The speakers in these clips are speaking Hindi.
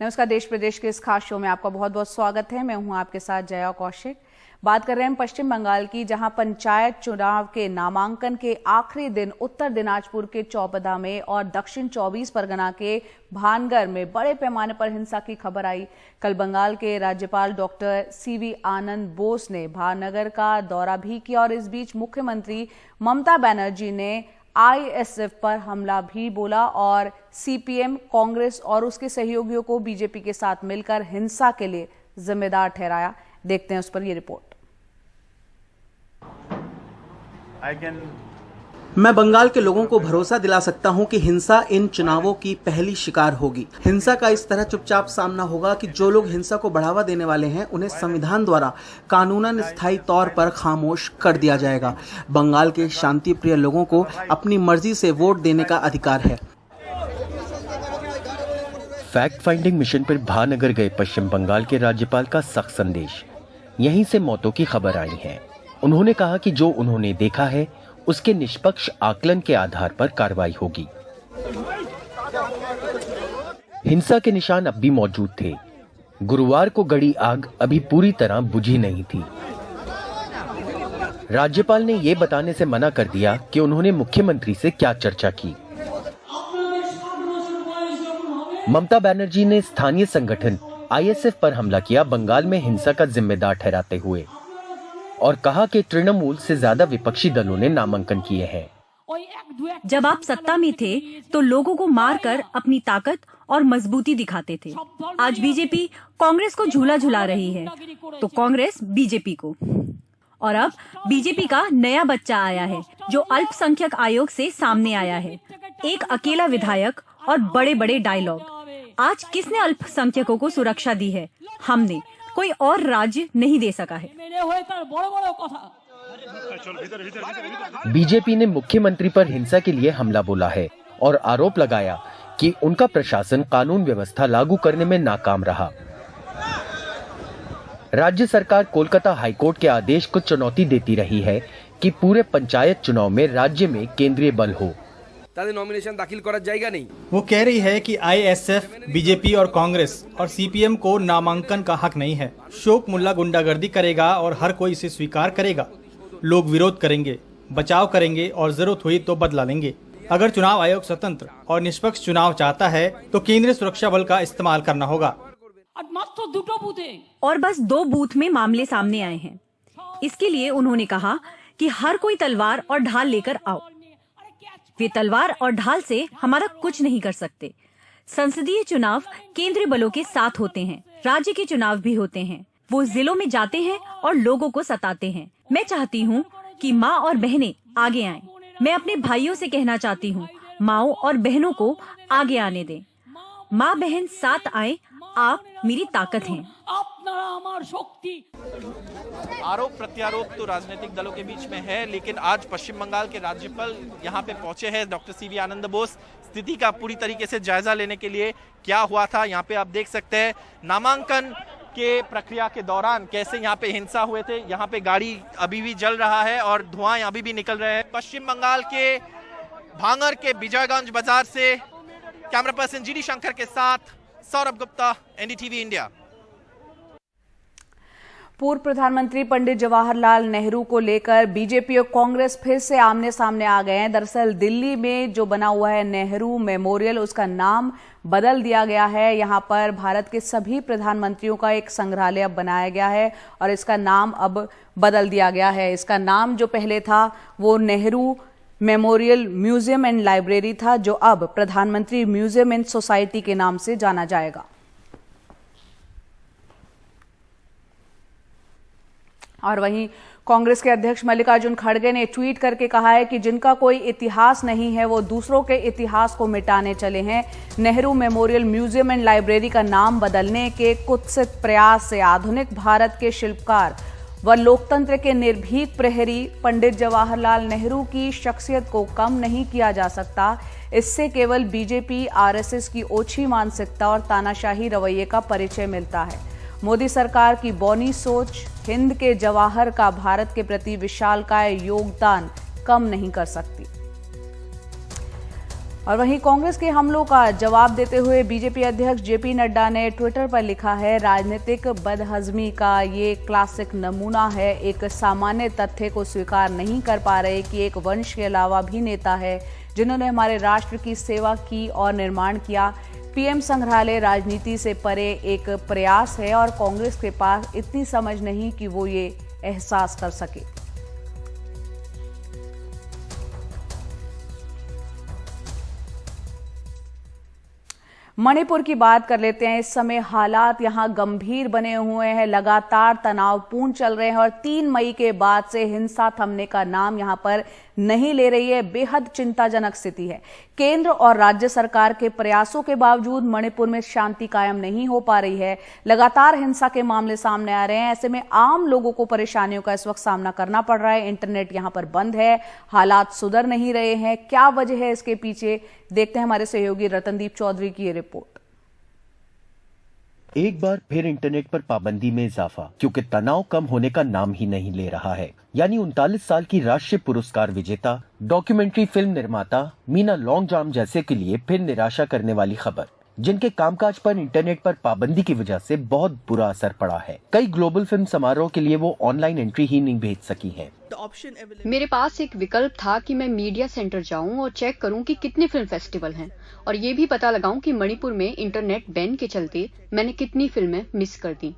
नमस्कार, देश प्रदेश के इस खास शो में आपका बहुत बहुत स्वागत है। मैं हूं आपके साथ जया कौशिक। बात कर रहे हैं पश्चिम बंगाल की, जहां पंचायत चुनाव के नामांकन के आखिरी दिन उत्तर दिनाजपुर के चौपदा में और दक्षिण 24 परगना के भानगर में बड़े पैमाने पर हिंसा की खबर आई। कल बंगाल के राज्यपाल डॉक्टर सीवी आनंद बोस ने भानगर का दौरा भी किया और इस बीच मुख्यमंत्री ममता बनर्जी ने आईएसएफ पर हमला भी बोला और सीपीएम, कांग्रेस और उसके सहयोगियों को बीजेपी के साथ मिलकर हिंसा के लिए जिम्मेदार ठहराया। देखते हैं उस पर ये रिपोर्ट। मैं बंगाल के लोगों को भरोसा दिला सकता हूं कि हिंसा इन चुनावों की पहली शिकार होगी। हिंसा का इस तरह चुपचाप सामना होगा कि जो लोग हिंसा को बढ़ावा देने वाले हैं उन्हें संविधान द्वारा कानूनन स्थायी तौर पर खामोश कर दिया जाएगा। बंगाल के शांति प्रिय लोगों को अपनी मर्जी से वोट देने का अधिकार है। फैक्ट फाइंडिंग मिशन पर भानगर गए पश्चिम बंगाल के राज्यपाल का सख्त संदेश। यहीं से मौतों की खबर आई है। उन्होंने कहा कि जो उन्होंने देखा है उसके निष्पक्ष आकलन के आधार पर कार्रवाई होगी। हिंसा के निशान अब भी मौजूद थे। गुरुवार को गड़ी आग अभी पूरी तरह बुझी नहीं थी। राज्यपाल ने ये बताने से मना कर दिया कि उन्होंने मुख्यमंत्री से क्या चर्चा की। ममता बनर्जी ने स्थानीय संगठन आईएसएफ पर हमला किया, बंगाल में हिंसा का जिम्मेदार ठहराते हुए, और कहा कि तृणमूल से ज्यादा विपक्षी दलों ने नामांकन किए हैं। जब आप सत्ता में थे तो लोगों को मारकर अपनी ताकत और मजबूती दिखाते थे। आज बीजेपी कांग्रेस को झूला झुला रही है तो कांग्रेस बीजेपी को। और अब बीजेपी का नया बच्चा आया है जो अल्पसंख्यक आयोग से सामने आया है। एक अकेला विधायक और बड़े बड़े डायलॉग। आज किसने अल्पसंख्यकों को सुरक्षा दी है? हमने। कोई और राज्य नहीं दे सका है। बीजेपी ने मुख्यमंत्री पर हिंसा के लिए हमला बोला है और आरोप लगाया कि उनका प्रशासन कानून व्यवस्था लागू करने में नाकाम रहा। राज्य सरकार कोलकाता हाईकोर्ट के आदेश को चुनौती देती रही है कि पूरे पंचायत चुनाव में राज्य में केंद्रीय बल हो। नॉमिनेशन दाखिल करार जाएगा नहीं। वो कह रही है कि आईएसएफ, बीजेपी और कांग्रेस और सीपीएम को नामांकन का हक नहीं है। शोक मुल्ला गुंडागर्दी करेगा और हर कोई इसे स्वीकार करेगा। लोग विरोध करेंगे, बचाव करेंगे और जरूरत हुई तो बदला लेंगे। अगर चुनाव आयोग स्वतंत्र और निष्पक्ष चुनाव चाहता है तो केंद्रीय सुरक्षा बल का इस्तेमाल करना होगा। और बस 2 बूथ में मामले सामने आए हैं। इसके लिए उन्होंने कहा कि हर कोई तलवार और ढाल लेकर आओ। वे तलवार और ढाल से हमारा कुछ नहीं कर सकते। संसदीय चुनाव केंद्रीय बलों के साथ होते हैं, राज्य के चुनाव भी होते हैं। वो जिलों में जाते हैं और लोगों को सताते हैं। मैं चाहती हूँ कि माँ और बहनें आगे आएं। मैं अपने भाइयों से कहना चाहती हूँ, माँओं और बहनों को आगे आने दें। माँ बहन साथ आए, आप मेरी ताकत हैं। आरोप प्रत्यारोप तो राजनीतिक दलों के बीच में है, लेकिन आज पश्चिम बंगाल के राज्यपाल यहाँ पे पहुंचे हैं, डॉक्टर सीवी आनंद बोस, स्थिति का पूरी तरीके से जायजा लेने के लिए। क्या हुआ था यहाँ पे आप देख सकते हैं। नामांकन के प्रक्रिया के दौरान कैसे यहाँ पे हिंसा हुए थे। यहाँ पे गाड़ी अभी भी जल रहा है और धुआं अभी भी निकल रहे हैं। पश्चिम बंगाल के भांगर के विजयगंज बाजार से कैमरा पर्सन जीडी शंकर के साथ सौरभ गुप्ता, एनडीटीवी इंडिया। पूर्व प्रधानमंत्री पंडित जवाहरलाल नेहरू को लेकर बीजेपी और कांग्रेस फिर से आमने सामने आ गए हैं। दरअसल दिल्ली में जो बना हुआ है नेहरू मेमोरियल, उसका नाम बदल दिया गया है। यहां पर भारत के सभी प्रधानमंत्रियों का एक संग्रहालय अब बनाया गया है और इसका नाम अब बदल दिया गया है। इसका नाम जो पहले था वो Nehru memorial museum and library था, जो अब प्रधानमंत्री म्यूजियम एंड सोसाइटी के नाम से जाना जाएगा। और वहीं कांग्रेस के अध्यक्ष मल्लिकार्जुन खड़गे ने ट्वीट करके कहा है कि जिनका कोई इतिहास नहीं है वो दूसरों के इतिहास को मिटाने चले हैं। Nehru memorial museum and library का नाम बदलने के कुत्सित प्रयास से आधुनिक भारत के शिल्पकार व लोकतंत्र के निर्भीक प्रहरी पंडित जवाहरलाल नेहरू की शख्सियत को कम नहीं किया जा सकता। इससे केवल बीजेपी, आरएसएस की ओछी मानसिकता और तानाशाही रवैये का परिचय मिलता है। मोदी सरकार की बौनी सोच हिंद के जवाहर का भारत के प्रति विशालकाय योगदान कम नहीं कर सकती। और वहीं कांग्रेस के हमलों का जवाब देते हुए बीजेपी अध्यक्ष जेपी नड्डा ने ट्विटर पर लिखा है, राजनीतिक बदहजमी का ये क्लासिक नमूना है। एक सामान्य तथ्य को स्वीकार नहीं कर पा रहे कि एक वंश के अलावा भी नेता है जिन्होंने हमारे राष्ट्र की सेवा की और निर्माण किया। पीएम संग्रहालय राजनीति से परे एक प्रयास है और कांग्रेस के पास इतनी समझ नहीं कि वो ये एहसास कर सके। मणिपुर की बात कर लेते हैं। इस समय हालात यहां गंभीर बने हुए हैं, लगातार तनावपूर्ण चल रहे हैं और 3 मई के बाद से हिंसा थमने का नाम यहां पर नहीं ले रही है। बेहद चिंताजनक स्थिति है। केंद्र और राज्य सरकार के प्रयासों के बावजूद मणिपुर में शांति कायम नहीं हो पा रही है। लगातार हिंसा के मामले सामने आ रहे हैं। ऐसे में आम लोगों को परेशानियों का इस वक्त सामना करना पड़ रहा है। इंटरनेट यहां पर बंद है, हालात सुधर नहीं रहे हैं। क्या वजह है इसके पीछे, देखते हैं हमारे सहयोगी रतनदीप चौधरी की ये रिपोर्ट। एक बार फिर इंटरनेट पर पाबंदी में इजाफा, क्योंकि तनाव कम होने का नाम ही नहीं ले रहा है। यानी 39 साल की राष्ट्रीय पुरस्कार विजेता डॉक्यूमेंट्री फिल्म निर्माता मीना लॉन्गजाम जैसे के लिए फिर निराशा करने वाली खबर, जिनके कामकाज पर इंटरनेट पर पाबंदी की वजह से बहुत बुरा असर पड़ा है। कई ग्लोबल फिल्म समारोह के लिए वो ऑनलाइन एंट्री ही नहीं भेज सकी हैं। मेरे पास एक विकल्प था कि मैं मीडिया सेंटर जाऊं और चेक करूं कि कितने फिल्म फेस्टिवल हैं और ये भी पता लगाऊं कि मणिपुर में इंटरनेट बैन के चलते मैंने कितनी फिल्में मिस कर दी।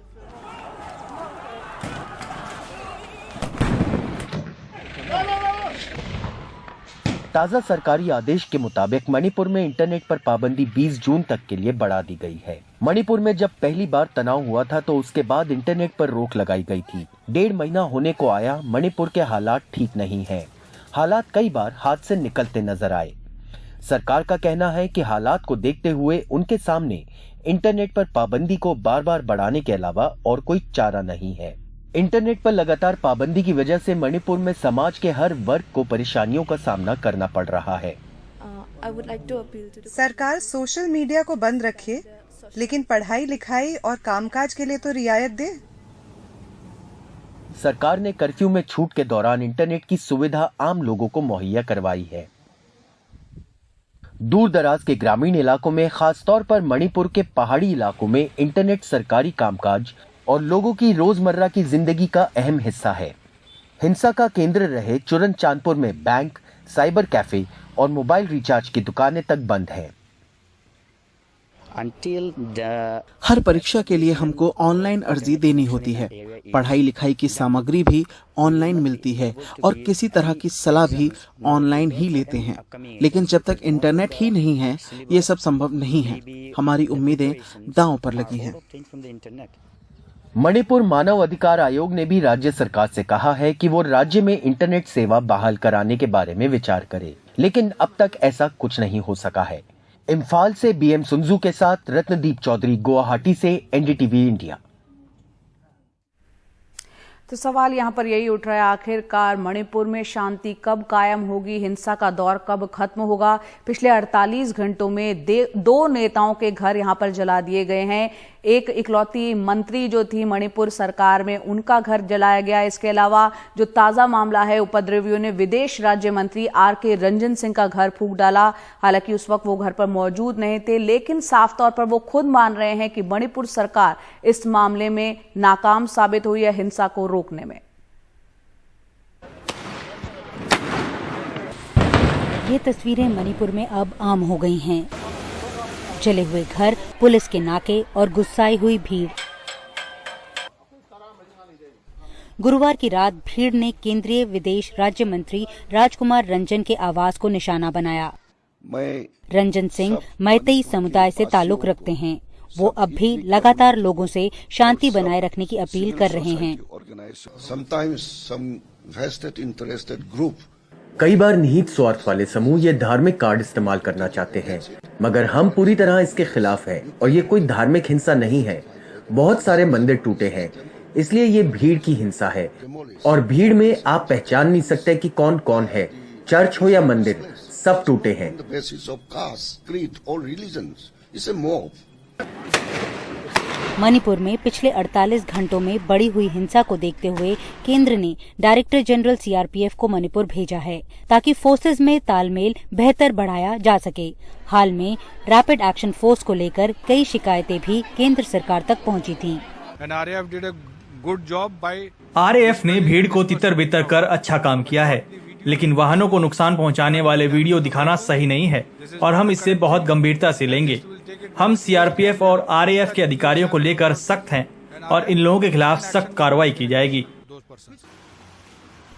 ताज़ा सरकारी आदेश के मुताबिक मणिपुर में इंटरनेट पर पाबंदी 20 जून तक के लिए बढ़ा दी गई है। मणिपुर में जब पहली बार तनाव हुआ था तो उसके बाद इंटरनेट पर रोक लगाई गई थी। 1.5 महीना होने को आया, मणिपुर के हालात ठीक नहीं हैं। हालात कई बार हाथ से निकलते नजर आए। सरकार का कहना है कि हालात को देखते हुए उनके सामने इंटरनेट पर पाबंदी को बार बार बढ़ाने के अलावा और कोई चारा नहीं है। इंटरनेट पर लगातार पाबंदी की वजह से मणिपुर में समाज के हर वर्ग को परेशानियों का सामना करना पड़ रहा है। सरकार सोशल मीडिया को बंद रखे, लेकिन पढ़ाई लिखाई और कामकाज के लिए तो रियायत दे। सरकार ने कर्फ्यू में छूट के दौरान इंटरनेट की सुविधा आम लोगों को मुहैया करवाई है। दूर दराज के ग्रामीण इलाकों में, खासतौर पर मणिपुर के पहाड़ी इलाकों में इंटरनेट सरकारी कामकाज और लोगों की रोजमर्रा की जिंदगी का अहम हिस्सा है। हिंसा का केंद्र रहे चुरन चांदपुर में बैंक, साइबर कैफे और मोबाइल रिचार्ज की दुकानें तक बंद हैं। हर परीक्षा के लिए हमको ऑनलाइन अर्जी देनी होती है। पढ़ाई लिखाई की सामग्री भी ऑनलाइन मिलती है और किसी तरह की सलाह भी ऑनलाइन ही लेते हैं। लेकिन जब तक इंटरनेट ही नहीं है, ये सब संभव नहीं है। हमारी उम्मीदें दांव पर लगी हैं। मणिपुर मानव अधिकार आयोग ने भी राज्य सरकार से कहा है कि वो राज्य में इंटरनेट सेवा बहाल कराने के बारे में विचार करे, लेकिन अब तक ऐसा कुछ नहीं हो सका है। इम्फाल से बीएम सुंजू के साथ रत्नदीप चौधरी, गुवाहाटी से एनडीटीवी इंडिया। तो सवाल यहाँ पर यही उठ रहा है, आखिरकार मणिपुर में शांति कब कायम होगी, हिंसा का दौर कब खत्म होगा। पिछले 48 घंटों में 2 नेताओं के घर यहाँ पर जला दिए गए हैं। एक इकलौती मंत्री जो थी मणिपुर सरकार में, उनका घर जलाया गया। इसके अलावा जो ताजा मामला है, उपद्रवियों ने विदेश राज्य मंत्री आर.के. रंजन सिंह का घर फूंक डाला। हालांकि उस वक्त वो घर पर मौजूद नहीं थे, लेकिन साफ तौर पर वो खुद मान रहे हैं कि मणिपुर सरकार इस मामले में नाकाम साबित हुई है हिंसा को रोकने में। ये तस्वीरें मणिपुर में अब आम हो गई हैं। जले हुए घर, पुलिस के नाके और गुस्साई हुई भीड़। गुरुवार की रात भीड़ ने केंद्रीय विदेश राज्य मंत्री राजकुमार रंजन के आवास को निशाना बनाया। रंजन सिंह मैतेई समुदाय से ताल्लुक रखते हैं। वो अब भी लगातार लोगों से शांति बनाए रखने की अपील कर रहे हैं। कई बार निहित स्वार्थ वाले समूह ये धार्मिक कार्ड इस्तेमाल करना चाहते हैं, मगर हम पूरी तरह इसके खिलाफ हैं और ये कोई धार्मिक हिंसा नहीं है। बहुत सारे मंदिर टूटे हैं, इसलिए ये भीड़ की हिंसा है और भीड़ में आप पहचान नहीं सकते कि कौन कौन है। चर्च हो या मंदिर, सब टूटे हैं। मणिपुर में पिछले 48 घंटों में बढ़ी हुई हिंसा को देखते हुए केंद्र ने डायरेक्टर जनरल सीआरपीएफ को मणिपुर भेजा है ताकि फोर्सेज में तालमेल बेहतर बढ़ाया जा सके। हाल में रैपिड एक्शन फोर्स को लेकर कई शिकायतें भी केंद्र सरकार तक पहुंची थीं। आरएएफ ने भीड़ को तितर बितर कर अच्छा काम किया है, लेकिन वाहनों को नुकसान पहुंचाने वाले वीडियो दिखाना सही नहीं है और हम इसे बहुत गंभीरता से लेंगे। हम सीआरपीएफ और आरएएफ के अधिकारियों को लेकर सख्त हैं और इन लोगों के खिलाफ सख्त कार्रवाई की जाएगी।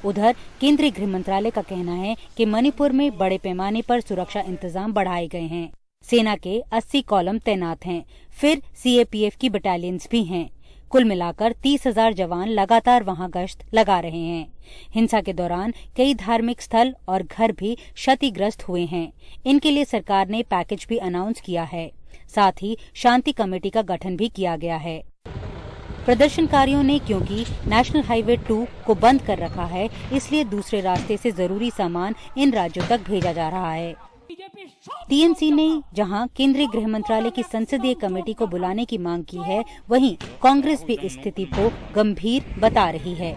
उधर केंद्रीय गृह मंत्रालय का कहना है कि मणिपुर में बड़े पैमाने पर सुरक्षा इंतजाम बढ़ाए गए हैं। सेना के 80 कॉलम तैनात हैं, फिर सीएपीएफ की बटालियंस भी हैं। कुल मिलाकर 30,000 जवान लगातार वहां गश्त लगा रहे हैं। हिंसा के दौरान कई धार्मिक स्थल और घर भी क्षतिग्रस्त हुए हैं। इनके लिए सरकार ने पैकेज भी अनाउंस किया है। साथ ही शांति कमेटी का गठन भी किया गया है। प्रदर्शनकारियों ने क्योंकि नेशनल हाईवे 2 को बंद कर रखा है, इसलिए दूसरे रास्ते से जरूरी सामान इन राज्यों तक भेजा जा रहा है। टीएमसी ने जहां केंद्रीय गृह मंत्रालय की संसदीय कमेटी को बुलाने की मांग की है, वहीं कांग्रेस भी इस स्थिति को गंभीर बता रही है।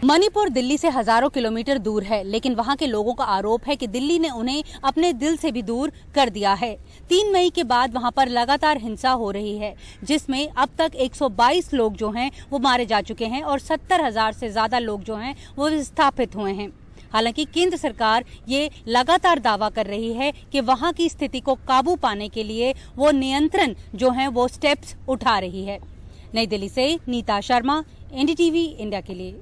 मणिपुर दिल्ली से हजारों किलोमीटर दूर है, लेकिन वहां के लोगों का आरोप है कि दिल्ली ने उन्हें अपने दिल से भी दूर कर दिया है। 3 मई के बाद वहां पर लगातार हिंसा हो रही है, जिसमें अब तक 122 लोग जो हैं वो मारे जा चुके हैं और 70,000 से ज्यादा लोग जो हैं वो विस्थापित हुए हैं। हालांकि केंद्र सरकार ये लगातार दावा कर रही है कि वहां की स्थिति को काबू पाने के लिए वो नियंत्रण जो है वो स्टेप्स उठा रही है। नई दिल्ली से नीता शर्मा, एनडीटीवी इंडिया के लिए।